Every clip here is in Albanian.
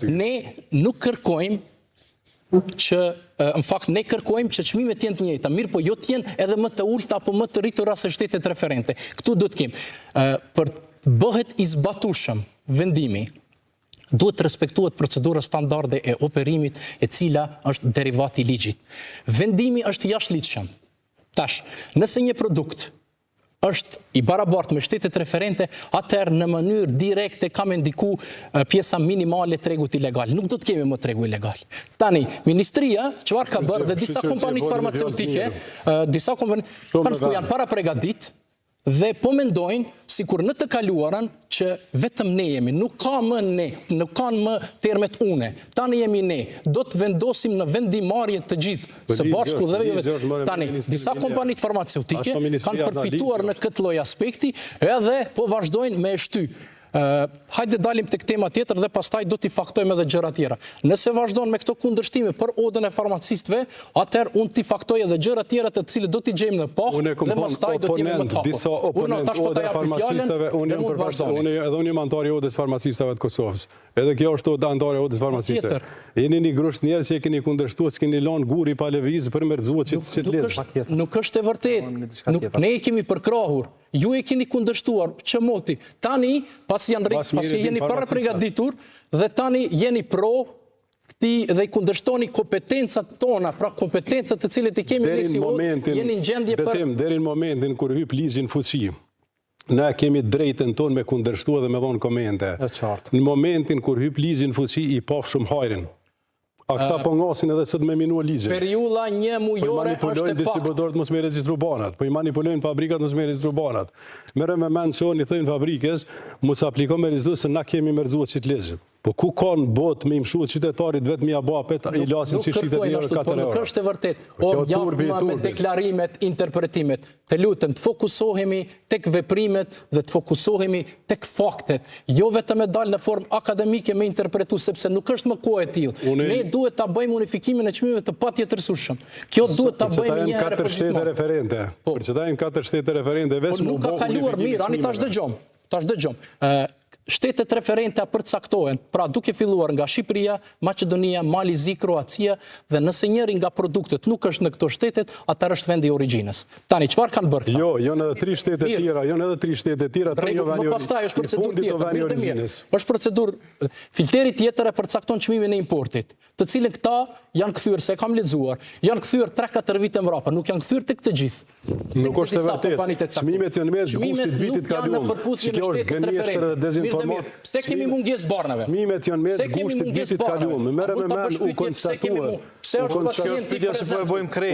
Ne nuk kërkojmë që, në fakt, ne kërkojmë që çmimet jenë të njëjta, mirë po jo të jenë edhe më të ulta apo më të rritura se shtetet referente. Këtu do të kemë. Për bëhet i zbatueshëm vendimi, duhet të respektuhet procedura standarde e operimit e cila është derivati i ligjit. Vendimi është jashtëligjshëm. Tash, nëse një produkt është i barabartë me shtetet referente, atëherë në mënyrë direkte ka me ndiku pjesa minimale tregut ilegal. Nuk do të kemi më tregu ilegal. Tani, Ministria, çfarë ka bërë dhe disa kompanitë farmaceutike, disa kompanitë kanë ku janë para pregadit dhe po mendojnë sikur në të kaluarën që vetëm ne jemi, nuk ka më ne, nuk kanë më termet une. Tani jemi ne, do të vendosim në vendimarrje të gjithë së bashku dhe jo vetëm. Tani, disa kompanitë farmaceutike kanë përfituar në këtë lloj aspekti edhe po vazhdojnë me shty. Hajde dalim tek tema tjetër dhe pastaj do t'i faktojmë edhe gjëra tjera. Nëse vazhdon me këto kundërshtime për odën e farmacistëve, atëherë unë t'i faktoj edhe gjëra tjera të cilët do t'i gjejmë në pohë dhe pastaj do t'jemi më të hapur. Unë tash po ta jap fjalën dhe mund të vazhdoni. Edhe unë jam antar i odës farmacistëve të Kosovës. Edhe kjo është antar i odës farmacistëve. Jeni një grusht njerëz që keni kundërshtuar, s'keni lënë guri pa lëviz për mërzuar që të lezë. Nuk është e vërtetë. Ne e kemi përkrahur. Ju e keni kundërshtuar që moti. Tani, pasi jeni parapregaditur dhe tani jeni pro këtij dhe i kundërshtoni kompetencat tona, pra kompetencat të cilët i kemi ne si jeni në gjendje për deri në momentin kur hyp ligji në fuqi. Ne kemi drejtën tonë me kundërshtuar dhe me dhënë komente. Në momentin kur hyp ligji në fuqi i pafshëm hajrin. A këta po ngasin edhe sot me minua ligjin. Periudha një mujore është e manipulojnë distributorët mos me regjistru banat, po i manipulojnë fabrikat mos me regjistru banat. Merë me mend që i thënë fabrikës, mos aplikon me regjistru se na kemi mërzuar që të legjë. Po ku kanë botë me imshuat qytetarit vetë mja bapet, i lasin që shitet një orë 4 orë. Nuk është e vërtet. O javë me deklarimet, interpretimet. Të lutem, të fokusohemi tek veprimet dhe të fokusohemi tek faktet. Jo vetëm e dalë në formë akademike me interpretu, sepse nuk është më kohë e tillë. Ne duhet ta bëjmë unifikimin e çmimeve të patjetërsueshëm. Kjo duhet ta bëjmë një herë për gjithmonë. Për që ta janë 4 shtete referente, vetëm nuk ka kaluar mirë, ani tash dëgjom. Shtetet referente përcaktohen, pra duke filluar nga Shqipëria, Maqedonia, Mali Zi, Kroacia, dhe nëse njëri nga produktet nuk është në këto shtetet, atëherë është vendi i origjinës. Tani çfarë kanë bërë këta? Jo, janë edhe 3 shtete tjera, Më pastaj është procedurë tjetër. Është procedurë. Filteri tjetër e përcakton çmimin e importit, të cilën këta janë kthyer, se kam lexuar, janë kthyer 3-4 vite mbrapa, nuk janë kthyer tek të gjithë. Nuk është e vërtetë. Çmimet janë me gushtit vitit kaluar. Kjo është gënjeshtër dhe dezinformacion. Pse kemi mungesë barnave? Çmimet janë me gushtit vitit kaluar. Merre me mend u konstatua. Pse është pacienti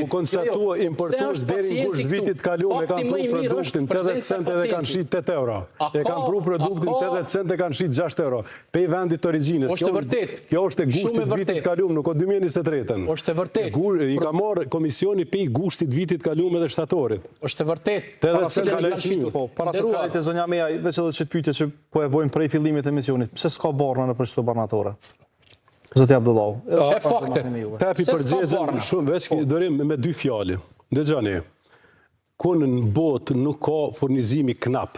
u konstatua importues deri në gusht vitit kaluar e kanë pru produktin 80 centë dhe kanë shit 8 euro. E kanë pru produktin 80 centë dhe kanë shit 6 euro. Pe vendit të origjinës. Është e vërtetë. Kjo është e gushtit vitit kaluar, nuk o 2023-ën. Është e vërtetë. I ka marrë komisioni pe gushtit vitit kaluar edhe shtatorit. Është e vërtetë. Para se kalit e zonja Meja, veç edhe që të pyetje që po e bojmë prej fillimit e emisionit, pse s'ka barna në për çdo barnatore? Zoti Abdullahu. Çe faktet. Tepi përgjigjen shumë veç dorim me 2 fjalë. Dëgjoni. Ku në botë nuk ka furnizimi knap.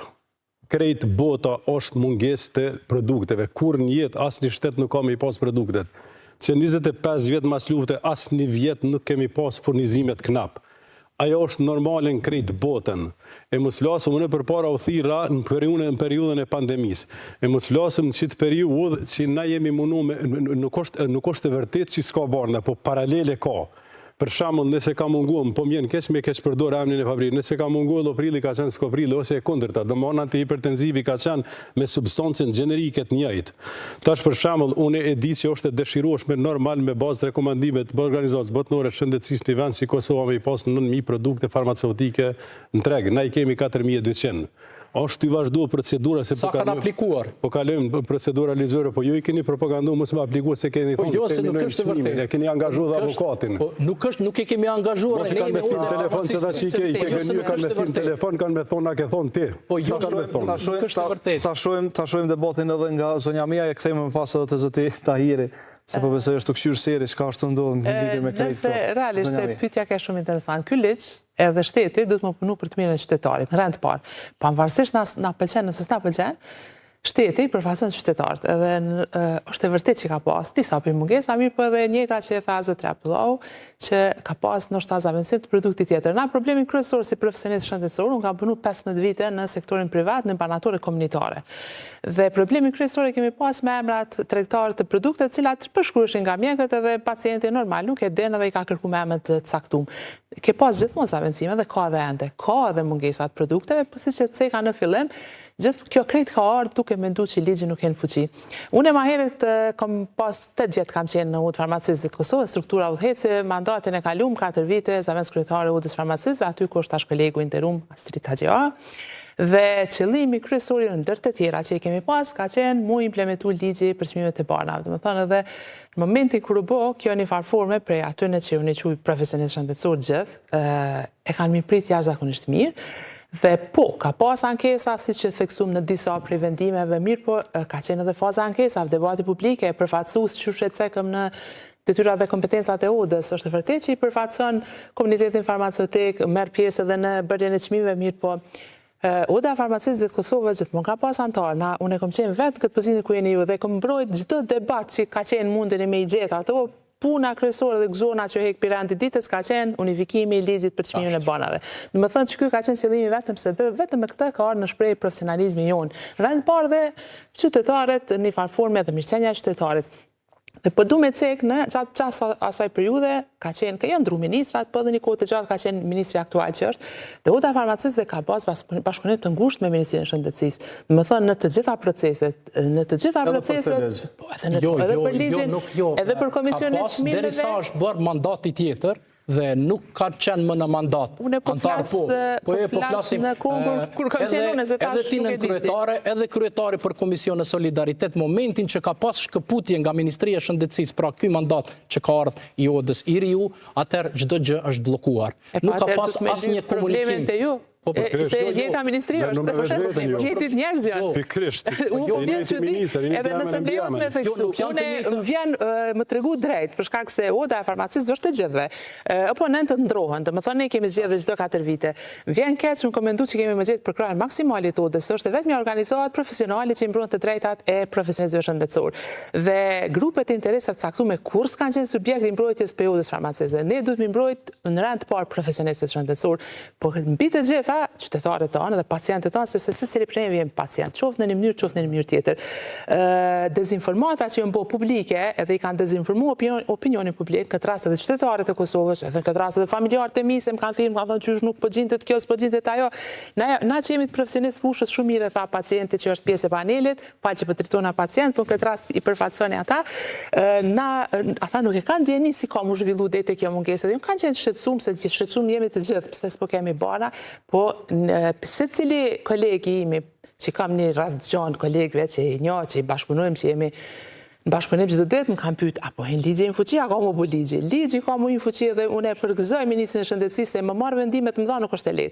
Krejt bota është mungesë të produkteve. Kur në jetë asnjë shtet nuk ka me i pas produktet. Që 25 vjet mas lufte asnjë vjet nuk kemi pas furnizimet knap. Ajo është normale në krejt botën. E mos flasëm unë përpara u thira në periudhën e pandemisë. E mos flasëm në qitë periudhë që na jemi mundu me, nuk është e vërtet që s'ka barna, po paralele ka. Për shembull, nëse ka munguar, po m'jen keq me keq përdor emrin e fabrikës. Nëse ka munguar Loprili ka qenë Skoprili ose e kundërta, domethënë antihipertenzivi ka qenë me substancën gjenerike të njëjtë. Tash për shembull, unë e di që është e dëshirueshme normal me bazë të rekomandimeve të organizatës botërore të shëndetësisë në vend si Kosova me i pas 9000 produkte farmaceutike në treg. Na i kemi 4200. Është i vazhduar procedura se sa kanë aplikuar. Po kalojmë procedura ligjore, po ju i keni propaganduar mos më aplikuar se keni thonë. Po jo, se nuk është e vërtetë. Ne keni angazhuar avokatin. Po nuk e kemi angazhuar ne me telefon që tash i ke gënyer kanë me telefon kanë me thonë na ke thonë ti. Po jo, nuk është e vërtetë. Ta shohim debatin edhe nga zonja Meja, e kthejmë më pas edhe te zoti Tahiri. Se po besoj është të këshyrë seri, çka është të ndodhur në lidhje me këtë. Nëse realisht pyetja ka shumë interesant. Ky ligj edhe shteti duhet më punu për të mirën e qytetarit, në rend të parë. Pavarësisht na pëlqen, nëse s'na pëlqen, Shteti përfaqëson qytetarët, edhe është e vërtet që ka pas disa për mungesa, mirë po edhe njëjta që e tha Zotria Apullau, që ka pas ndoshta zaventësim të produktit tjetër. Na problemin kryesor si profesionist shëndetësor, unë kam punu 15 vite në sektorin privat, në banatore komunitare. Dhe problemin kryesor e kemi pas me emrat tregtarë të produktet, cilat përshkruheshin nga mjekët edhe pacienti normal nuk e den edhe i ka kërku me emët të caktuar. Ke pas gjithmonë zaventësime dhe ka edhe ende, ka edhe mungesat produkteve, po siç e theka në fillim, gjithë kjo krejt ka ardhur duke menduar që ligji nuk në fuqi. Unë ma herët kam pas 8 vjet kam qenë në udhë farmacistëve të Kosovës, struktura udhëhece, mandatin e kalum 4 vite, zëvendës kryetare e udhës farmacistëve, aty ku është tash kolegu interim Astrid Haxhia. Dhe qëllimi kryesor i ndër të tjera që i kemi pas ka qenë mu implementu ligji për çmimet e banave. Do të thonë edhe në momentin kur u bë kjo në farë forme prej atyre që unë quaj profesionist shëndetësor gjithë, e kanë mirë prit jashtëzakonisht mirë. Dhe po, ka pas ankesa, si që theksum në disa prej vendimeve, mirë po, ka qenë edhe faza ankesa, debati publike, përfaqësues që shqetësekëm në detyrat dhe kompetensat e udhës, është e vërtetë që i përfaqëson komunitetin farmaceutik, merr pjesë edhe në bërjen e çmimeve, mirë po. Oda farmacistëve të Kosovës gjithmonë ka pas antar, unë e kom qenë vetë këtë pozitë ku jeni ju dhe kom mbrojt çdo debat që ka qenë mundin e me i gjetë ato, puna kryesore dhe gëzona që hek pirandi ditës ka qenë unifikimi i ligjit për çmimin e banave. Do të thonë që ky ka qenë qëllimi vetëm se vetëm me këtë ka ardhur në shprehje profesionalizmi jon. Rënd parë dhe qytetarët në farë forme dhe mirëqenia e qytetarit. Dhe po du me cek në gjatë asaj periude, ka janë ndru ministrat, po edhe një kohë të gjatë ka qenë ministri aktual që është, dhe Oda farmacistëve ka pas bashkëpunim të ngushtë me Ministrinë e Shëndetësisë. Do të thonë në të gjitha proceset, edhe për ligjin, edhe për komisionin e çmimeve. Derisa është bërë mandati tjetër, dhe nuk ka qenë më në mandat. Unë po flas në kongur kur kam qenë unë se tash edhe ti në kryetare, edhe kryetari për Komisionin e Solidaritet, momentin që ka pas shkëputje nga Ministria e Shëndetësisë, pra ky mandat që ka ardhur i Odës i riu, atëherë çdo gjë është bllokuar. Nuk ka pas asnjë komunikim. Se jeta ministri është, jetit njerëz janë. Pikrisht. Edhe nëse mlejohet me theksu, unë vjen më tregu drejt, për shkak se Oda e farmacistëve është të gjithëve. Oponentët ndrohen, domethënë ne kemi zgjedhur çdo 4 vite. Vjen keq, unë kam menduar që kemi më gjetë për krahun maksimal të Odës, është vetëm organizohet profesionale që i mbrojnë të drejtat e profesionistëve shëndetësor. Dhe grupet e interesave të caktuara kur s'kan qenë subjekt i mbrojtjes për Odës farmacistëve. Ne duhet të mbrojt në rand të parë profesionistët shëndetësor, por mbi të gjitha qytetarët tonë dhe pacientët tonë, se secili prej nesh jemi pacient, qoftë në një mënyrë, qoftë në një mënyrë tjetër. Dezinformata që janë bërë publike, edhe i kanë dezinformuar opinionin publik, këtë rast edhe qytetarët e Kosovës, edhe këtë rast edhe familjarët e mi, se më kanë thënë, kanë thënë qysh nuk po gjendet kjo, s'po gjendet ajo. Na që jemi të profesionistë fushës shumë mirë, tha pacienti që është pjesë e panelit, pa që po tritona pacient, por këtë rast i përfaqësoni ata. Ata nuk e kanë dieni si ka mu zhvillu dete kjo mungesë. Ju kanë qenë shqetësuar se shqetësuar jemi të gjithë, pse s'po kemi bana, po secili kolegi imi, që kam një radhë kolegëve që i njoh, që i bashkëpunojmë, që jemi në bashkëpunim çdo ditë, më kanë pyet, apo hin ligji në fuqi, a ka mu bu ligji? Ligji ka mu në fuqi dhe unë e përgëzoj Ministrin e Shëndetësisë se më marr vendime të mëdha nuk është e lehtë.